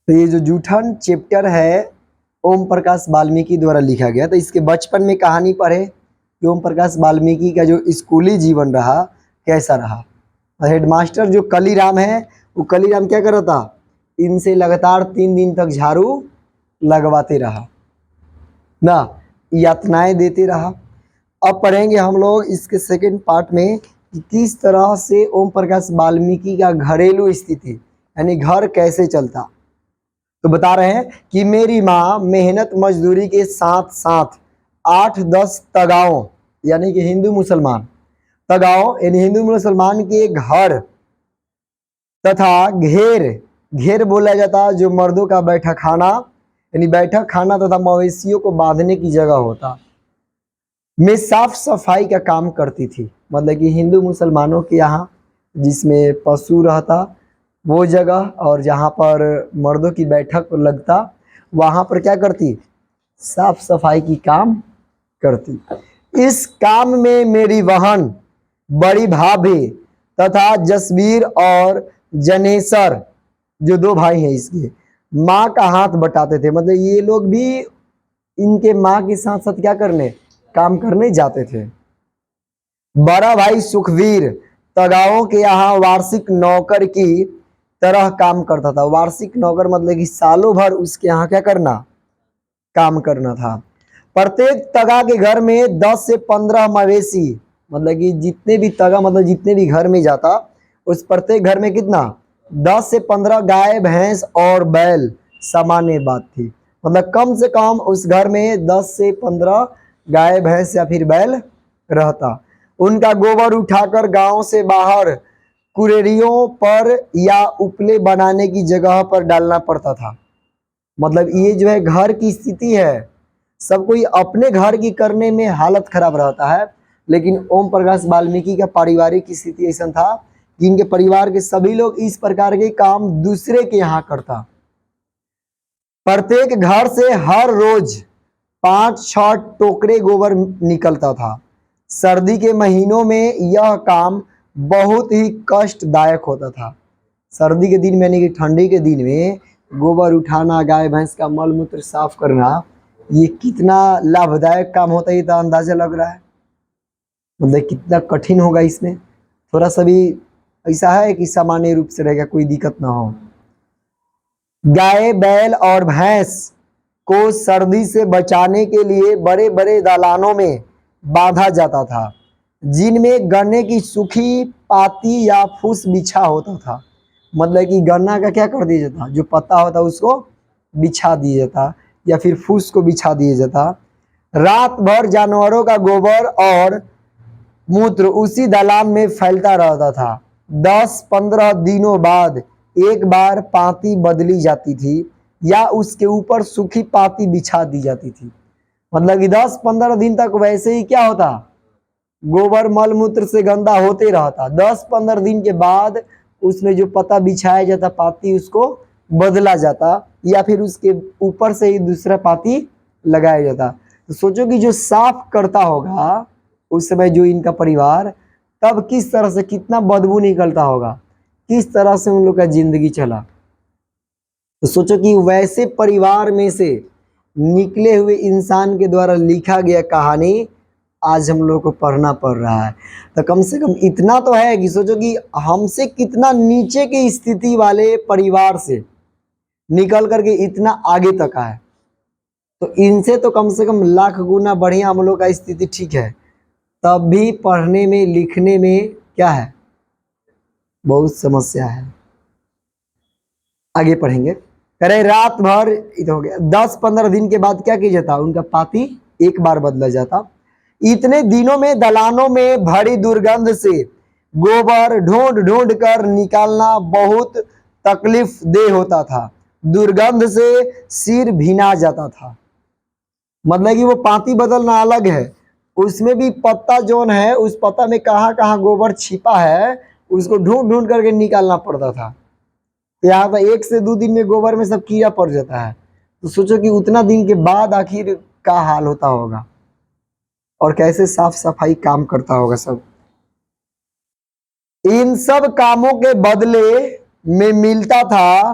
तो ये जो जूठन चैप्टर है ओम प्रकाश वाल्मीकि द्वारा लिखा गया। तो इसके बचपन में कहानी पढ़े कि ओम प्रकाश वाल्मीकि का जो स्कूली जीवन रहा कैसा रहा। हेडमास्टर जो कलीराम है वो कलीराम क्या कर रहा था, इनसे लगातार 3 दिन तक झाड़ू लगवाते रहा ना, यातनाएं देते रहा। अब पढ़ेंगे हम लोग इसके सेकंड पार्ट में कि किस तरह से ओम प्रकाश वाल्मीकि का घरेलू स्थिति यानी घर कैसे चलता। तो बता रहे हैं कि मेरी माँ मेहनत मजदूरी के साथ साथ 8-10 तगाओं यानी कि हिंदू मुसलमान, तगाओं यानी हिंदू मुसलमान के घर तथा घेर बोला जाता जो मर्दों का बैठक खाना यानी बैठक खाना तथा मवेशियों को बांधने की जगह होता में साफ सफाई का काम करती थी। मतलब कि हिंदू मुसलमानों के यहाँ जिसमें पशु रहता वो जगह और जहाँ पर मर्दों की बैठक लगता वहाँ पर क्या करती, साफ सफाई की काम करती। इस काम में मेरी बहन, बड़ी भाभी तथा जसबीर और जनेसर जो 2 भाई हैं इसके, माँ का हाथ बटाते थे। मतलब ये लोग भी इनके माँ के साथ साथ क्या करने, काम करने जाते थे। बड़ा भाई सुखवीर तगाओं के यहाँ वार्षिक नौकर की तरह काम करता था। वार्षिक नौकर मतलब कि सालों भर उसके यहाँ क्या करना, काम करना था। प्रत्येक तगा के घर में 10 से 15 मवेशी, मतलब कि जितने भी तगा मतलब जितने भी घर में जाता उस प्रत्येक घर में कितना, 10 से 15 गाय भैंस और बैल सामान्य बात थी। मतलब कम से कम उस घर में 10 से 15 गाय भैंस या फिर बैल रहता। उनका गोबर उठाकर गांव से बाहर कुरेरियों पर या उपले बनाने की जगह पर डालना पड़ता था। मतलब ये जो है घर की स्थिति है, सब कोई अपने घर की करने में हालत खराब रहता है, लेकिन ओम प्रकाश वाल्मीकि का पारिवारिक स्थिति ऐसा था कि इनके परिवार के सभी लोग इस प्रकार के काम दूसरे के यहाँ करता। प्रत्येक घर से हर रोज 5-6 टोकरे गोबर निकलता था। सर्दी के महीनों में यह काम बहुत ही कष्टदायक होता था। सर्दी के दिन में यानी कि ठंडी के दिन में गोबर उठाना, गाय भैंस का मल मूत्र साफ करना, ये कितना लाभदायक काम होता है ये तो अंदाजा लग रहा है। मतलब कितना कठिन होगा इसमें। थोड़ा सा भी ऐसा है कि सामान्य रूप से रहेगा, कोई दिक्कत ना हो। गाय बैल और भैंस को सर्दी से बचाने के लिए बड़े बड़े दालानों में बांधा जाता था जिनमें गन्ने की सूखी पाती या फूस बिछा होता था। मतलब कि गन्ना का क्या कर दिया जाता, जो पत्ता होता उसको बिछा दिया जाता या फिर फूस को बिछा दिया जाता। रात भर जानवरों का गोबर और मूत्र उसी दालान में फैलता रहता था। 10-15 दिनों बाद एक बार पाती बदली जाती थी या उसके ऊपर सूखी पाती बिछा दी जाती थी। मतलब कि 10-15 दिन तक वैसे ही क्या होता, गोबर मल मूत्र से गंदा होते रहता। 10-15 दिन के बाद उसमें जो पत्ता बिछाया जाता पाती उसको बदला जाता या फिर उसके ऊपर से ही दूसरा पाती लगाया जाता। तो सोचो कि जो साफ करता होगा उस समय जो इनका परिवार, तब किस तरह से कितना बदबू निकलता होगा, किस तरह से उन लोग का जिंदगी चला। तो सोचो कि वैसे परिवार में से निकले हुए इंसान के द्वारा लिखा गया कहानी आज हम लोग को पढ़ना पड़ रहा है। तो कम से कम इतना तो है कि सोचो कि हमसे कितना नीचे की स्थिति वाले परिवार से निकल करके इतना आगे तक आए। तो इनसे तो कम से कम लाख गुना बढ़िया हम लोग का स्थिति ठीक है, तब भी पढ़ने में लिखने में क्या है, बहुत समस्या है। आगे पढ़ेंगे। कह रहे रात भर इधर हो गया। 10-15 दिन के बाद क्या किया जाता, उनका पाती एक बार बदला जाता। इतने दिनों में दलानों में भरी दुर्गंध से गोबर ढूंढ ढूंढ कर निकालना बहुत तकलीफ दे होता था। दुर्गंध से सिर भिना जाता था। मतलब कि वो पाती बदलना अलग है, उसमें भी पत्ता जोन है उस पत्ता में कहाँ कहाँ गोबर छिपा है उसको ढूंढ ढूंढ करके निकालना पड़ता था। यहाँ पर 1 से 2 दिन में गोबर में सब कीड़ा पड़ जाता है। तो सोचो कि उतना दिन के बाद आखिर क्या हाल होता होगा और कैसे साफ सफाई काम करता होगा सब। इन सब कामों के बदले में मिलता था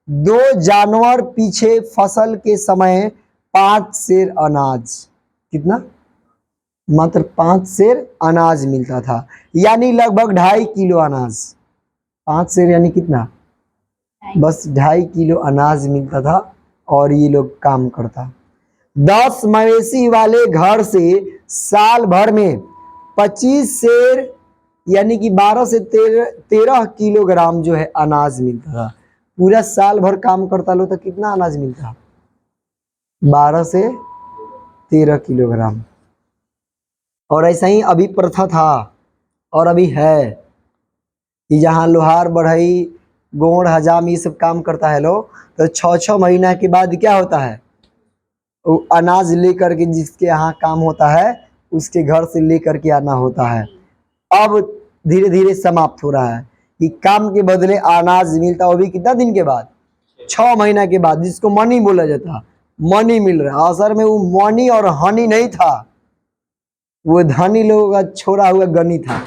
2 जानवर पीछे फसल के समय 5 सेर अनाज। कितना? मात्र 5 सेर अनाज मिलता था, यानी लगभग 2.5 किलो अनाज। 5 सेर यानी कितना? बस 2.5 किलो अनाज मिलता था और ये लोग काम करता। 10 मवेशी वाले घर से साल भर में 25 सेर यानी कि 12 से 13 किलोग्राम जो है अनाज मिलता था। पूरा साल भर काम करता लो तो कितना अनाज मिलता? 12 से 13 किलोग्राम। और ऐसा ही अभी प्रथा था और अभी है कि जहाँ लोहार, बढ़ई, गोड़, हजाम ये सब काम करता है लोग, तो 6-6 महीना के बाद क्या होता है, वो अनाज लेकर के जिसके यहाँ काम होता है उसके घर से लेकर के आना होता है। अब धीरे धीरे समाप्त हो रहा है कि काम के बदले अनाज मिलता, वो भी कितना दिन के बाद? 6 महीना के बाद, जिसको मनी बोला जाता। मनी मिल रहा, असर में वो मनी और हनी नहीं था, वो धनी लोगों का छोड़ा हुआ गनी था।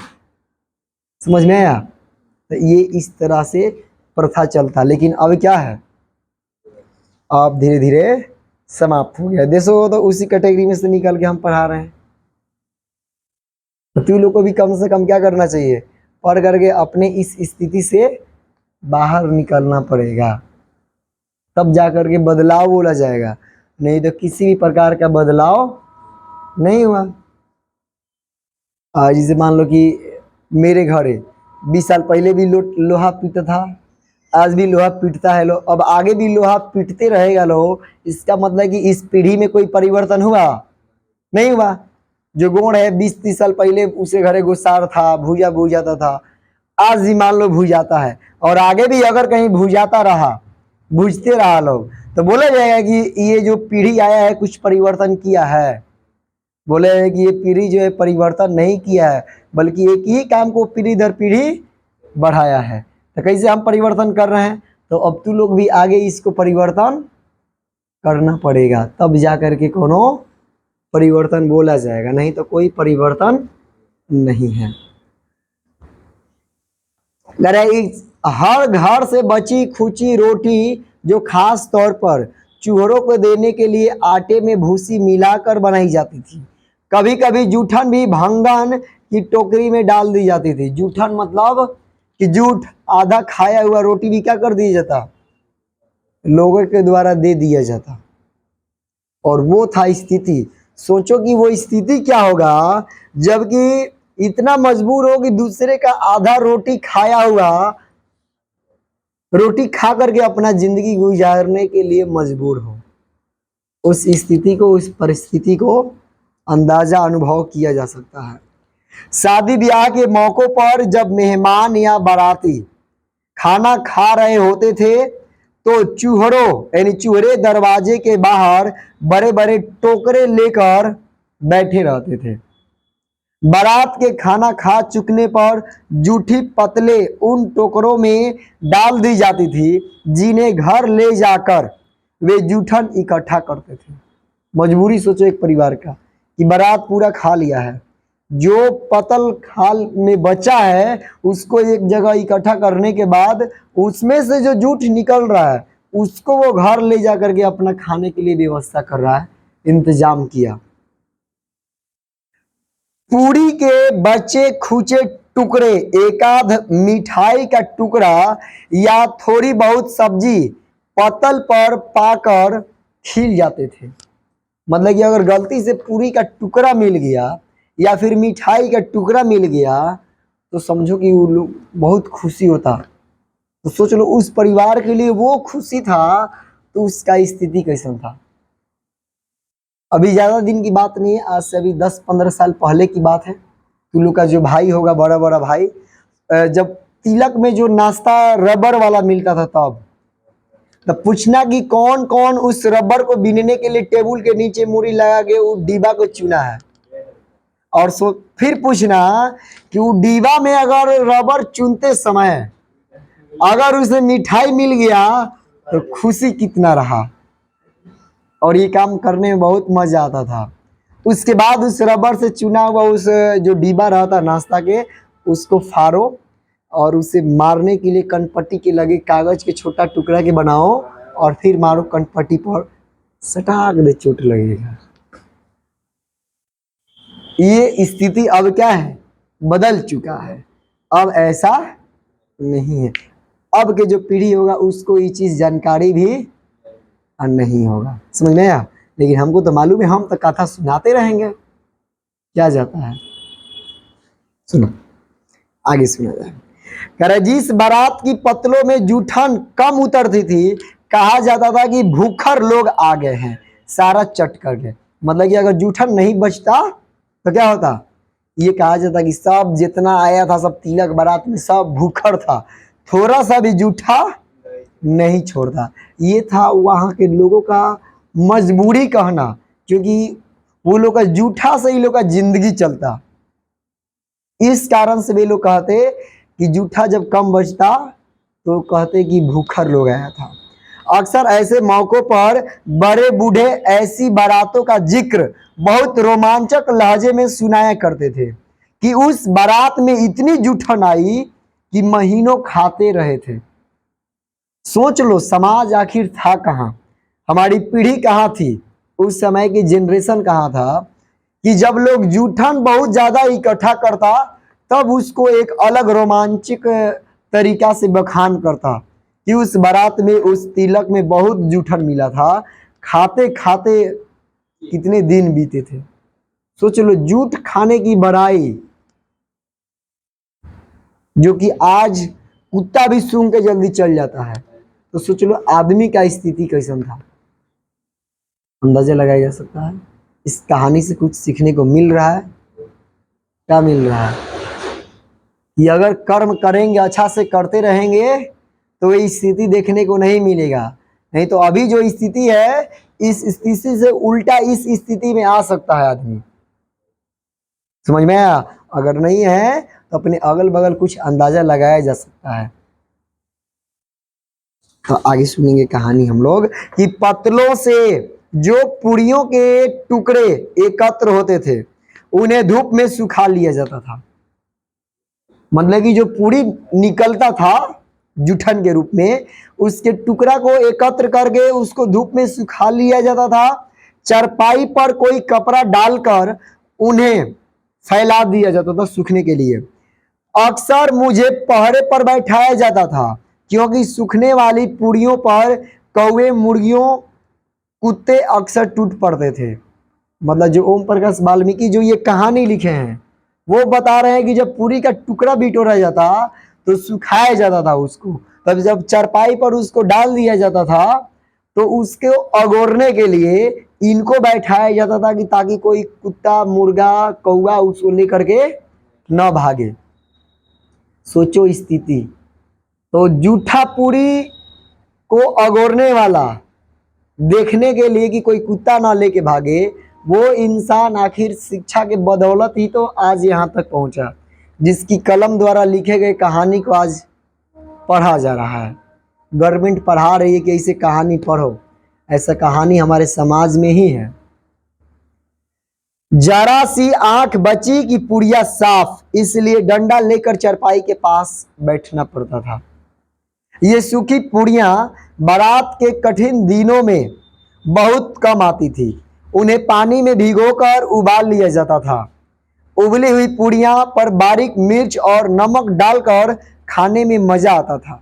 समझ में आया? तो ये इस तरह से प्रथा चलता, लेकिन अब क्या है, अब धीरे धीरे समाप्त हो गया। देखो तो उसी कैटेगरी में से निकल के हम पढ़ा रहे हैं। तो तू लोग को भी कम से कम क्या करना चाहिए, पढ़ करके अपने इस स्थिति से बाहर निकलना पड़ेगा, तब जा करके बदलाव बोला जाएगा, नहीं तो किसी भी प्रकार का बदलाव नहीं हुआ। जैसे मान लो कि मेरे घर 20 साल पहले भी लोहा पीटता था, आज भी लोहा पीटता है लोग, अब आगे भी लोहा पीटते रहेगा लोग। इसका मतलब कि इस पीढ़ी में कोई परिवर्तन हुआ नहीं हुआ। जो गोड़ है 20-30 साल पहले उसे घरे गुस्सार था, भूजा भूज जाता था, आज भी मान लो भूज जाता है, और आगे भी अगर कहीं भूजाता रहा, भूजते रहा लोग, तो बोला जाएगा कि ये जो पीढ़ी आया है कुछ परिवर्तन किया है। बोले हैं कि ये पीढ़ी जो है परिवर्तन नहीं किया है, बल्कि एक ही काम को पीढ़ी दर पीढ़ी बढ़ाया है। तो कैसे हम परिवर्तन कर रहे हैं, तो अब तू लोग भी आगे इसको परिवर्तन करना पड़ेगा, तब जा करके कोनो परिवर्तन बोला जाएगा, नहीं तो कोई परिवर्तन नहीं है। हर घर से बची खुची रोटी जो खास तौर पर चूहों को देने के लिए आटे में भूसी मिलाकर बनाई जाती थी। कभी कभी जूठन भी भंगन की टोकरी में डाल दी जाती थी। जूठन मतलब कि जूठ, आधा खाया हुआ रोटी भी क्या कर दिया जाता, लोगों के द्वारा दे दिया जाता। और वो था स्थिति। सोचो कि वो स्थिति क्या होगा जबकि इतना मजबूर हो कि दूसरे का आधा रोटी खाया हुआ रोटी खा करके अपना जिंदगी गुजारने के लिए मजबूर हो। उस स्थिति को, उस परिस्थिति को अंदाजा, अनुभव किया जा सकता है। शादी ब्याह के मौकों पर जब मेहमान या बाराती खाना खा रहे होते थे तो चूहड़ों यानी चूहरे दरवाजे के बाहर बड़े बड़े टोकरे लेकर बैठे रहते थे। बारात के खाना खा चुकने पर जूठी पतले उन टोकरों में डाल दी जाती थी, जिन्हें घर ले जाकर वे जूठन इकट्ठा करते थे। मजबूरी सोचो एक परिवार का कि बारात पूरा खा लिया है, जो पतल खाल में बचा है उसको एक जगह इकट्ठा करने के बाद उसमें से जो जूठ निकल रहा है उसको वो घर ले जा करके अपना खाने के लिए व्यवस्था कर रहा है, इंतजाम किया। पूरी के बचे खुचे टुकड़े, एकाध मिठाई का टुकड़ा या थोड़ी बहुत सब्जी पतल पर पाकर खिल जाते थे। मतलब कि अगर गलती से पूरी का टुकड़ा मिल गया या फिर मिठाई का टुकड़ा मिल गया तो समझो कि वो लोग बहुत खुशी होता। तो सोच लो उस परिवार के लिए वो खुशी था, तो उसका स्थिति कैसा था। अभी ज़्यादा दिन की बात नहीं है, आज से अभी 10-15 साल पहले की बात है। तुम लोग का जो भाई होगा, बड़ा बड़ा भाई, जब तिलक में जो नाश्ता रबर वाला मिलता था तब पूछना कि कौन कौन उस रबर को बीनने के लिए टेबल के नीचे मूरी लगा के वो डिब्बा को चुना है, और फिर पूछना कि वो डिब्बा में अगर रबर चुनते समय अगर उसे मिठाई मिल गया तो खुशी कितना रहा। और ये काम करने में बहुत मजा आता था। उसके बाद उस रबर से चुना हुआ उस जो डिब्बा रहता नाश्ता के, उसको फाड़ो और उसे मारने के लिए कनपट्टी के लगे कागज के छोटा टुकड़ा के बनाओ और फिर मारो कनपट्टी पर, सटाक दे चोट लगेगा। ये स्थिति अब क्या है, बदल चुका है। अब ऐसा नहीं है। अब के जो पीढ़ी होगा उसको ये चीज जानकारी भी नहीं होगा, समझ में आया। लेकिन हमको तो मालूम है, हम तो कथा सुनाते रहेंगे, क्या जाता है। सुनो आगे सुना जाए। कह रहे जिस बारात की पतलों में जूठन कम उतरती थी, कहा जाता था कि भूखर लोग आ गए हैं, सारा चट कर गए। मतलब कि अगर जूठन नहीं बचता तो क्या होता, ये कहा जाता कि सब जितना आया था सब तिलक बारात में सब भूखर था, थोड़ा सा भी जूठा नहीं छोड़ता। ये था वहाँ के लोगों का मजबूरी कहना, क्योंकि वो लोग का जूठा से ही लोग का जिंदगी चलता। इस कारण से वे लोग कहते कि जूठा जब कम बचता तो कहते कि भूखर लोग आया था। अक्सर ऐसे मौकों पर बड़े बूढ़े ऐसी बारातों का जिक्र बहुत रोमांचक लहजे में सुनाया करते थे कि उस बारात में इतनी जूठन आई कि महीनों खाते रहे थे। सोच लो समाज आखिर था कहाँ, हमारी पीढ़ी कहाँ थी, उस समय की जनरेशन कहाँ था कि जब लोग जूठन बहुत ज्यादा इकट्ठा करता तब उसको एक अलग रोमांचक तरीका से बखान करता कि उस बारात में उस तिलक में बहुत जूठन मिला था, खाते खाते कितने दिन बीते थे। सोच लो जूठ खाने की बड़ाई, जो कि आज कुत्ता भी सूंघ के जल्दी चल जाता है, तो सोच लो आदमी का स्थिति कैसन था। अंदाजा लगाया जा सकता है। इस कहानी से कुछ सीखने को मिल रहा है। क्या मिल रहा है कि अगर कर्म करेंगे, अच्छा से करते रहेंगे तो ये स्थिति देखने को नहीं मिलेगा। नहीं तो अभी जो स्थिति है, इस स्थिति से उल्टा इस स्थिति में आ सकता है आदमी, समझ में आया। अगर नहीं है तो अपने अगल बगल कुछ अंदाजा लगाया जा सकता है। तो आगे सुनेंगे कहानी हम लोग कि पतलों से जो पुड़ियों के टुकड़े एकत्र होते थे उन्हें धूप में सुखा लिया जाता था। मतलब कि जो पूरी निकलता था जूठन के रूप में, उसके टुकड़ा को एकत्र करके उसको धूप में सुखा लिया जाता था। चरपाई पर कोई कपड़ा डालकर उन्हें फैला दिया जाता था सूखने के लिए। अक्सर मुझे पहरे पर बैठाया जाता था क्योंकि सूखने वाली पूड़ियों पर कौवे, मुर्गियों, कुत्ते अक्सर टूट पड़ते थे। मतलब जो ओम प्रकाश वाल्मीकि जो ये कहानी लिखे हैं वो बता रहे हैं कि जब पूरी का टुकड़ा बिटोरा जाता तो सुखाया जाता था उसको, तब जब चरपाई पर उसको डाल दिया जाता था तो उसको अगोरने के लिए इनको बैठाया जाता था कि ताकि कोई कुत्ता, मुर्गा, कौवा उसको लेकर के न भागे। सोचो स्थिति। तो जूठा पूरी को अगोरने वाला, देखने के लिए कि कोई कुत्ता ना लेके भागे, वो इंसान आखिर शिक्षा के बदौलत ही तो आज यहाँ तक पहुंचा, जिसकी कलम द्वारा लिखे गए कहानी को आज पढ़ा जा रहा है। गवर्नमेंट पढ़ा रही है कि इसे कहानी पढ़ो, ऐसा कहानी हमारे समाज में ही है। जरा सी आंख बची कि पुड़िया साफ, इसलिए डंडा लेकर चरपाई के पास बैठना पड़ता था। ये सूखी पुड़ियां बारात के कठिन दिनों में बहुत कम आती थी। उन्हें पानी में भिगोकर उबाल लिया जाता था। उबली हुई पुड़ियां पर बारीक मिर्च और नमक डालकर खाने में मजा आता था।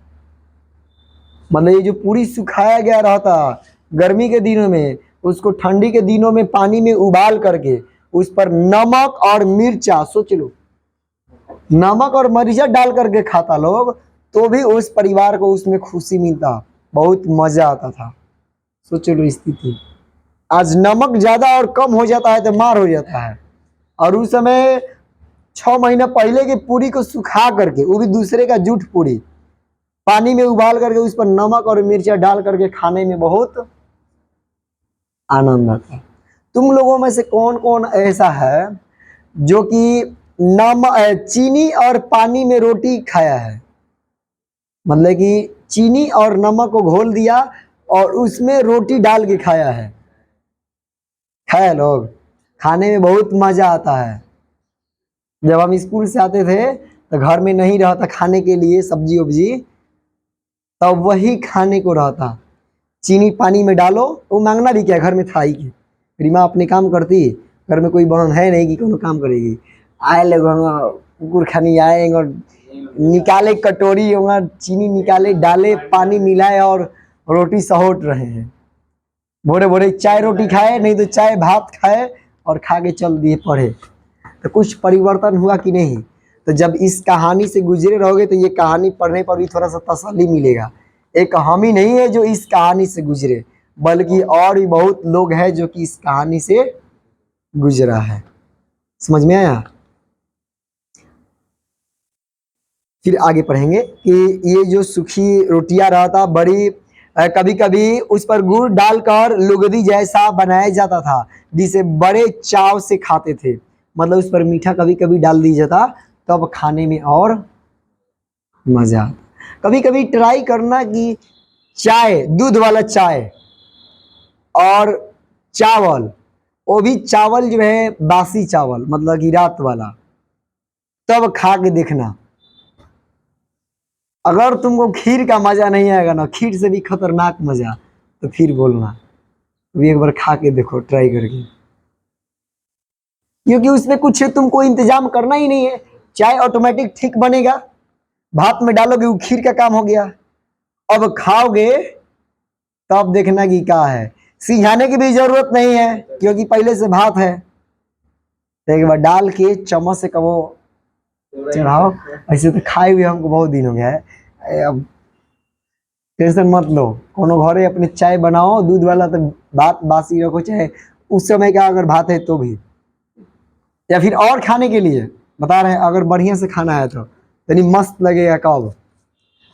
मतलब ये जो पूरी सुखाया गया रहता गर्मी के दिनों में, उसको ठंडी के दिनों में पानी में उबाल करके उस पर नमक और मिर्चा, सोच लो नमक और मिर्चा डाल करके खाता लोग, तो भी उस परिवार को उसमें खुशी मिलता, बहुत मजा आता था। सोच लो स्थिति। आज नमक ज्यादा और कम हो जाता है तो मार हो जाता है, और उस समय 6 महीना पहले की पूरी को सुखा करके, वो भी दूसरे का जूठ पूरी, पानी में उबाल करके उस पर नमक और मिर्चा डाल करके खाने में बहुत आनंद आता है। तुम लोगों में से कौन कौन ऐसा है जो कि चीनी और पानी में रोटी खाया है? मतलब कि चीनी और नमक को घोल दिया और उसमें रोटी डाल के खाया है लोग। खाने में बहुत मजा आता है। जब हम स्कूल से आते थे तो घर में नहीं रहता खाने के लिए सब्जी उब्जी, तब वही खाने को रहता। चीनी पानी में डालो, वो मांगना भी क्या, घर में था ही कि मेरी माँ अपने काम करती, घर में कोई बहन है नहीं कि कोनो काम करेगी। आए लोग कुकुर खानी आए और निकाले कटोरी, वहाँ चीनी निकाले, डाले, पानी मिलाए और रोटी सहोट रहे हैं। भोरे भोरे चाय रोटी खाए, नहीं तो चाय भात खाए और खा के चल दिए पढ़े। तो कुछ परिवर्तन हुआ कि नहीं? तो जब इस कहानी से गुजरे रहोगे तो ये कहानी पढ़ने पर भी थोड़ा सा तसल्ली मिलेगा। एक हम ही नहीं है जो इस कहानी से गुजरे, बल्कि और भी बहुत लोग हैं जो कि इस कहानी से गुजरा है। समझ में आया? फिर आगे पढ़ेंगे कि ये जो सूखी रोटियां रहता बड़ी, कभी कभी उस पर गुड़ डालकर लुगदी जैसा बनाया जाता था, जिसे बड़े चाव से खाते थे। मतलब उस पर मीठा कभी कभी डाल दिया जाता, तब खाने में और मजा। कभी कभी ट्राई करना कि चाय, दूध वाला चाय और चावल, वो भी चावल जो है बासी चावल, मतलब कि रात वाला, तब खा के देखना। अगर तुमको खीर का मजा नहीं आएगा ना, खीर से भी खतरनाक मजा, तो फिर बोलना। भी एक बार खा के देखो, ट्राई करके, क्योंकि उसमें कुछ तुमको इंतजाम करना ही नहीं है। चाय ऑटोमेटिक ठीक बनेगा, भात में डालोगे वो खीर का काम हो गया। अब खाओगे तब देखना कि क्या है, सिझाने की भी जरूरत नहीं है क्योंकि पहले से भात है। तो एक बार डाल के चम्मच से कबो चढ़ाओ। ऐसे तो खाए हुए हमको बहुत दिन हो गया है। अब टेंशन मत लो, कोनो घरे अपने चाय बनाओ दूध वाला, तो भात बासी रखो, चाहे उस समय का अगर भात है तो भी, या फिर और खाने के लिए बता रहे हैं, अगर बढ़िया से खाना है तो यानी मस्त लगेगा। कब?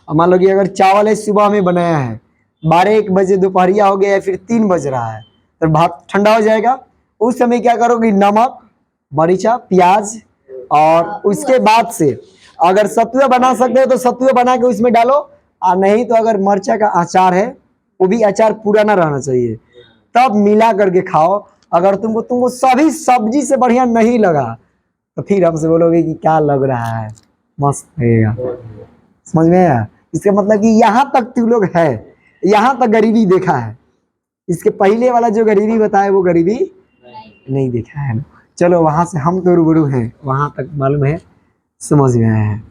अब मान लो कि अगर चावल है सुबह में बनाया है, 12-1 बजे दोपहरिया हो गया या फिर 3 बज रहा है, तो भात ठंडा हो जाएगा। उस समय क्या करोगे, नमक, मरीचा, प्याज, और उसके बाद से अगर सतुआ बना सकते हो तो सतुआ बना के उसमें डालो, और नहीं तो अगर मरचा का अचार है, वो भी अचार पूरा ना रहना चाहिए, तब मिला करके खाओ। अगर तुमको तुमको सभी सब्जी से बढ़िया नहीं लगा तो फिर हमसे बोलोगे कि क्या लग रहा है, मस्त लगेगा। समझ में आया? इसका मतलब कि यहाँ तक तुम लोग है, यहाँ तक गरीबी देखा है। इसके पहले वाला जो गरीबी बताया वो गरीबी नहीं देखा है। चलो वहां से हम तो रूबरू हैं, वहां तक मालूम है, समझ में आया है।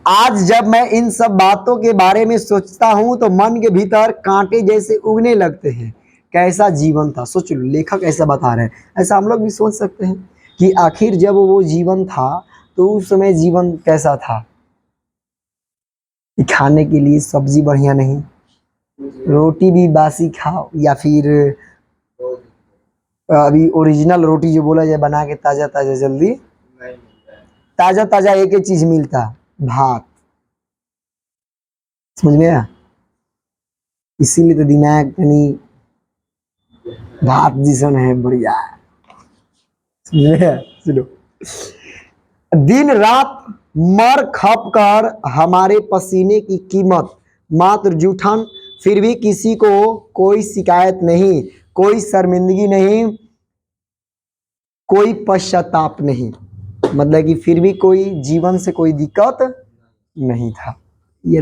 आज जब मैं इन सब बातों के बारे में सोचता हूं तो मन के भीतर कांटे जैसे उगने लगते हैं। कैसा जीवन था, सोच लो, लेखक ऐसा बता रहे हैं। ऐसा हम लोग भी सोच सकते हैं कि आखिर जब वो जीवन था तो उस समय जीवन कैसा था। खाने के लिए सब्जी बढ़िया नहीं, रोटी भी बासी खाओ, या फिर अभी ओरिजिनल रोटी जो बोला जाए बना के ताजा ताजा, जल्दी ताजा ताजा एक ही चीज मिलता, भात। समझ में आया? इसीलिए तो दिमाग यानी भात जिसन है, बढ़िया। समझ में आया? सुनो, दिन रात मर खप कर हमारे पसीने की कीमत मात्र जूठन, फिर भी किसी को कोई शिकायत नहीं, कोई शर्मिंदगी नहीं, कोई पश्चाताप नहीं। मतलब कि फिर भी कोई जीवन से कोई दिक्कत नहीं था। ये